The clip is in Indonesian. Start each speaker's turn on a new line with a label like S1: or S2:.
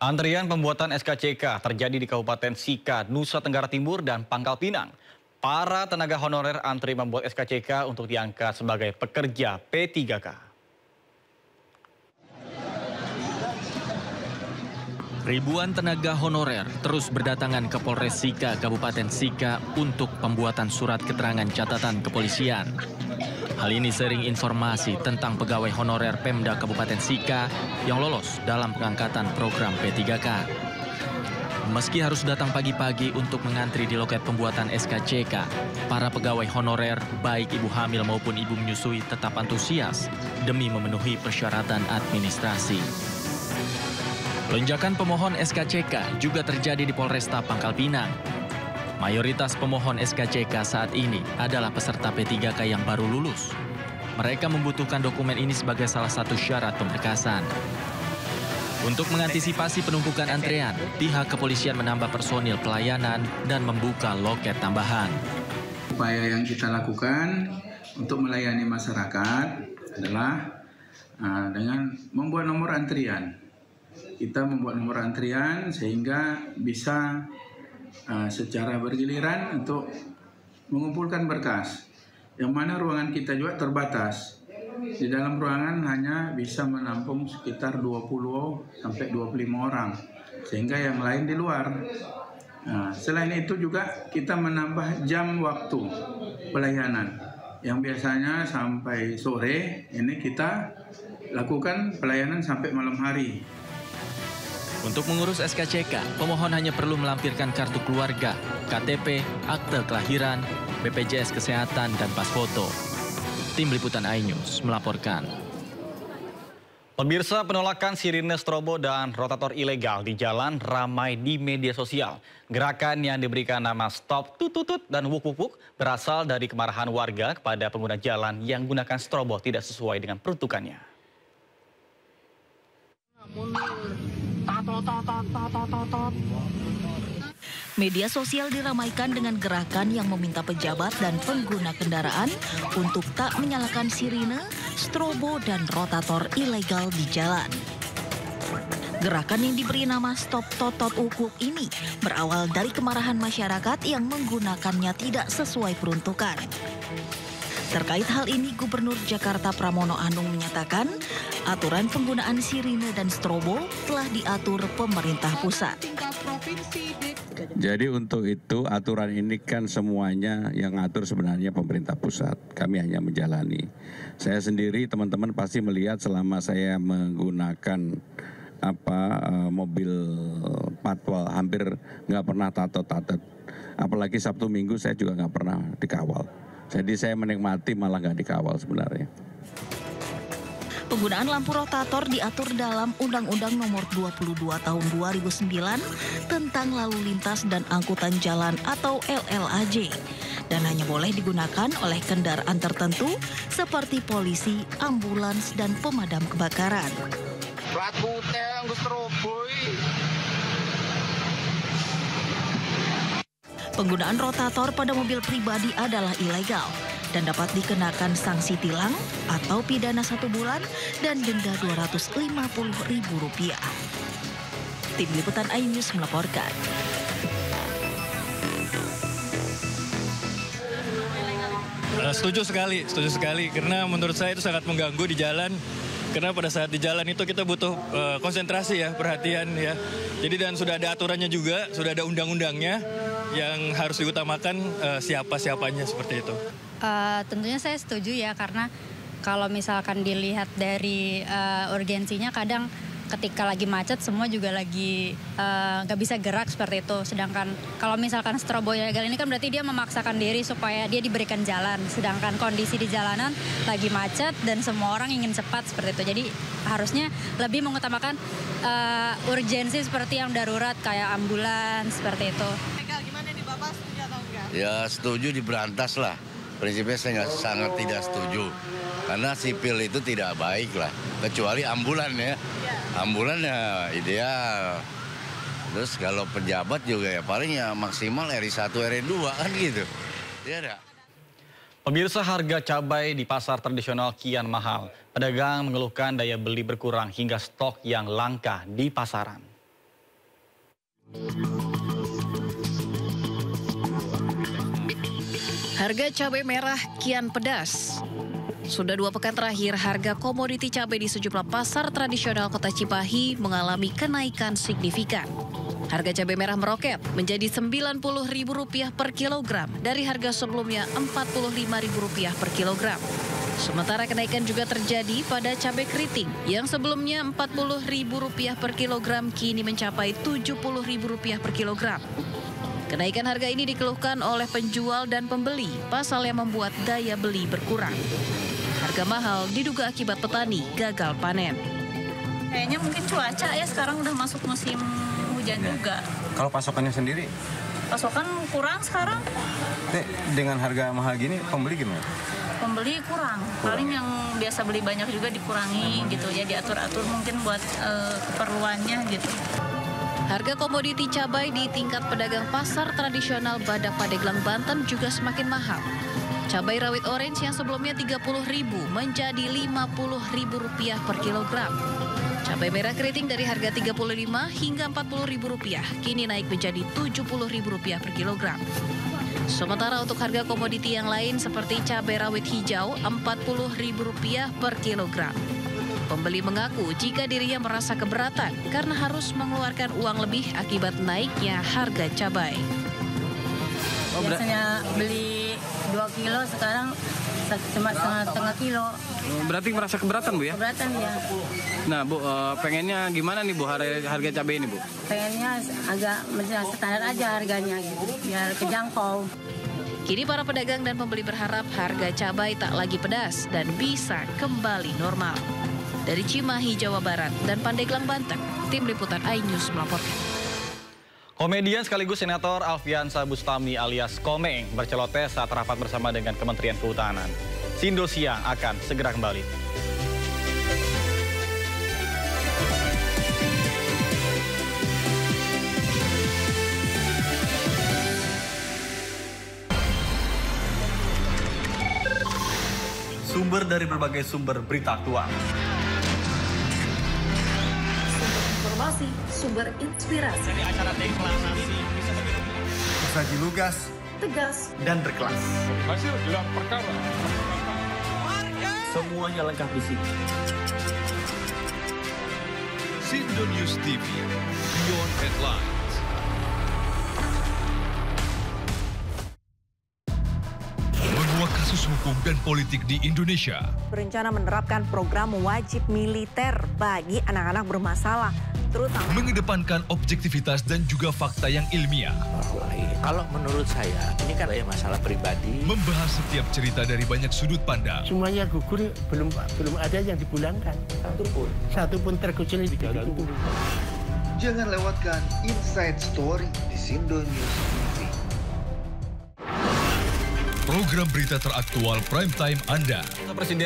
S1: Antrian pembuatan SKCK terjadi di Kabupaten Sika, Nusa Tenggara Timur dan Pangkal Pinang. Para tenaga honorer antri membuat SKCK untuk diangkat sebagai pekerja P3K.
S2: Ribuan tenaga honorer terus berdatangan ke Polres Sika, Kabupaten Sika untuk pembuatan surat keterangan catatan kepolisian. Hal ini sering informasi tentang pegawai honorer Pemda Kabupaten Sika yang lolos dalam pengangkatan program P3K. Meski harus datang pagi-pagi untuk mengantri di loket pembuatan SKCK, para pegawai honorer, baik ibu hamil maupun ibu menyusui, tetap antusias demi memenuhi persyaratan administrasi. Lonjakan pemohon SKCK juga terjadi di Polresta Pangkal Pinang. Mayoritas pemohon SKCK saat ini adalah peserta P3K yang baru lulus. Mereka membutuhkan dokumen ini sebagai salah satu syarat pemberkasan. Untuk mengantisipasi penumpukan antrean, pihak kepolisian menambah personil pelayanan dan membuka loket tambahan.
S3: Upaya yang kita lakukan untuk melayani masyarakat adalah dengan membuat nomor antrian. Kita membuat nomor antrian sehingga bisa secara bergiliran untuk mengumpulkan berkas. Yang mana ruangan kita juga terbatas. Di dalam ruangan hanya bisa menampung sekitar 20 sampai 25 orang. Sehingga yang lain di luar. Selain itu juga kita menambah jam waktu pelayanan. Yang biasanya sampai sore, ini kita lakukan pelayanan sampai malam hari.
S2: Untuk mengurus SKCK, pemohon hanya perlu melampirkan kartu keluarga, KTP, akte kelahiran, BPJS Kesehatan, dan pas foto. Tim Liputan iNews melaporkan.
S1: Pemirsa, penolakan sirine strobo dan rotator ilegal di jalan ramai di media sosial. Gerakan yang diberikan nama Stop Tututut dan Wuk Wuk Wuk berasal dari kemarahan warga kepada pengguna jalan yang gunakan strobo tidak sesuai dengan peruntukannya.
S4: Media sosial diramaikan dengan gerakan yang meminta pejabat dan pengguna kendaraan untuk tak menyalakan sirine, strobo, dan rotator ilegal di jalan. Gerakan yang diberi nama Stop Totot Ukuk ini berawal dari kemarahan masyarakat yang menggunakannya tidak sesuai peruntukan. Terkait hal ini, Gubernur Jakarta Pramono Anung menyatakan aturan penggunaan sirine dan strobo telah diatur pemerintah pusat.
S5: Jadi untuk itu aturan ini kan semuanya yang ngatur sebenarnya pemerintah pusat. Kami hanya menjalani. Saya sendiri, teman-teman pasti melihat selama saya menggunakan mobil patwal hampir nggak pernah tato-tato. Apalagi Sabtu Minggu saya juga nggak pernah dikawal. Jadi saya menikmati malah nggak dikawal sebenarnya.
S4: Penggunaan lampu rotator diatur dalam Undang-Undang Nomor 22 Tahun 2009 tentang Lalu Lintas dan Angkutan Jalan atau LLAJ dan hanya boleh digunakan oleh kendaraan tertentu seperti polisi, ambulans, dan pemadam kebakaran. Penggunaan rotator pada mobil pribadi adalah ilegal dan dapat dikenakan sanksi tilang atau pidana 1 bulan dan denda Rp250.000. Tim Liputan iNews melaporkan.
S6: Setuju sekali karena menurut saya itu sangat mengganggu di jalan. Karena pada saat di jalan itu kita butuh konsentrasi ya, perhatian ya. Jadi dan sudah ada aturannya juga, sudah ada undang-undangnya yang harus diutamakan siapa-siapanya seperti itu.
S7: Tentunya saya setuju ya, karena kalau misalkan dilihat dari urgensinya, kadang ketika lagi macet semua juga lagi nggak bisa gerak seperti itu. Sedangkan kalau misalkan strobo ilegal ini kan berarti dia memaksakan diri supaya dia diberikan jalan. Sedangkan kondisi di jalanan lagi macet dan semua orang ingin cepat seperti itu. Jadi harusnya lebih mengutamakan urgensi seperti yang darurat kayak ambulans seperti itu.
S8: Gimana nih Bapak, setuju atau enggak?
S9: Ya setuju, diberantas lah. Prinsipnya saya sangat tidak setuju. Karena sipil itu tidak baik lah. Kecuali ambulan ya. Ambulan ya ideal. Terus kalau pejabat juga ya paling ya maksimal RI1, RI2 kan gitu. Iya enggak?
S1: Pemirsa, harga cabai di pasar tradisional kian mahal. Pedagang mengeluhkan daya beli berkurang hingga stok yang langka di pasaran.
S4: Harga cabai merah kian pedas. Sudah 2 pekan terakhir, harga komoditi cabai di sejumlah pasar tradisional Kota Cimahi mengalami kenaikan signifikan. Harga cabai merah meroket menjadi Rp90.000 per kilogram dari harga sebelumnya Rp45.000 per kilogram. Sementara kenaikan juga terjadi pada cabai keriting yang sebelumnya Rp40.000 per kilogram kini mencapai Rp70.000 per kilogram. Kenaikan harga ini dikeluhkan oleh penjual dan pembeli, pasalnya membuat daya beli berkurang. Harga mahal diduga akibat petani gagal panen.
S10: Kayaknya mungkin cuaca ya, sekarang udah masuk musim hujan juga.
S11: Kalau pasokannya sendiri?
S10: Pasokan kurang sekarang.
S11: Dengan harga mahal gini, pembeli gimana?
S10: Pembeli kurang. Paling yang biasa beli banyak juga dikurangi gitu ya, diatur-atur mungkin buat keperluannya gitu.
S4: Harga komoditi cabai di tingkat pedagang pasar tradisional Badak Pandeglang, Banten juga semakin mahal. Cabai rawit orange yang sebelumnya Rp30.000 menjadi Rp50.000 per kilogram. Cabai merah keriting dari harga Rp35 hingga Rp40.000 kini naik menjadi Rp70.000 per kilogram. Sementara untuk harga komoditi yang lain seperti cabai rawit hijau Rp40.000 per kilogram. Pembeli mengaku jika dirinya merasa keberatan karena harus mengeluarkan uang lebih akibat naiknya harga cabai.
S10: Biasanya beli 2 kilo, sekarang cuma setengah kilo.
S11: Berarti merasa keberatan, Bu ya?
S10: Keberatan ya.
S11: Nah, Bu, pengennya gimana nih, Bu, harga cabai ini, Bu?
S10: Pengennya agak standar aja harganya gitu, biar kejangkau.
S4: Kini para pedagang dan pembeli berharap harga cabai tak lagi pedas dan bisa kembali normal. Dari Cimahi, Jawa Barat dan Pandeglang, Banten, tim liputan iNews melaporkan.
S1: Komedian sekaligus Senator Alfiansa Bustami alias Komeng berceloteh saat rapat bersama dengan Kementerian Kehutanan. Sindo Siang akan segera kembali. Sumber dari berbagai sumber berita aktual.
S4: Informasi, sumber inspirasi.
S1: Dari acara deklarasi
S12: saji lugas,
S4: tegas,
S1: dan berkelas.
S12: hasil gelar perkara.
S1: Semuanya lengkap di sini.
S13: Sindo News TV, Beyond Headlines. Menguak kasus hukum dan politik di Indonesia.
S8: Berencana menerapkan program wajib militer bagi anak-anak bermasalah, terutama
S13: mengedepankan objektivitas dan juga fakta yang ilmiah.
S14: Kalau menurut saya, ini kan masalah pribadi.
S13: Membahas setiap cerita dari banyak sudut pandang.
S15: Semuanya gugur, belum ada yang dipulangkan. Satu pun terkecuali digantung.
S16: Jangan lewatkan Inside Story di Sindo News TV.
S13: Program berita teraktual prime time Anda.
S1: Presiden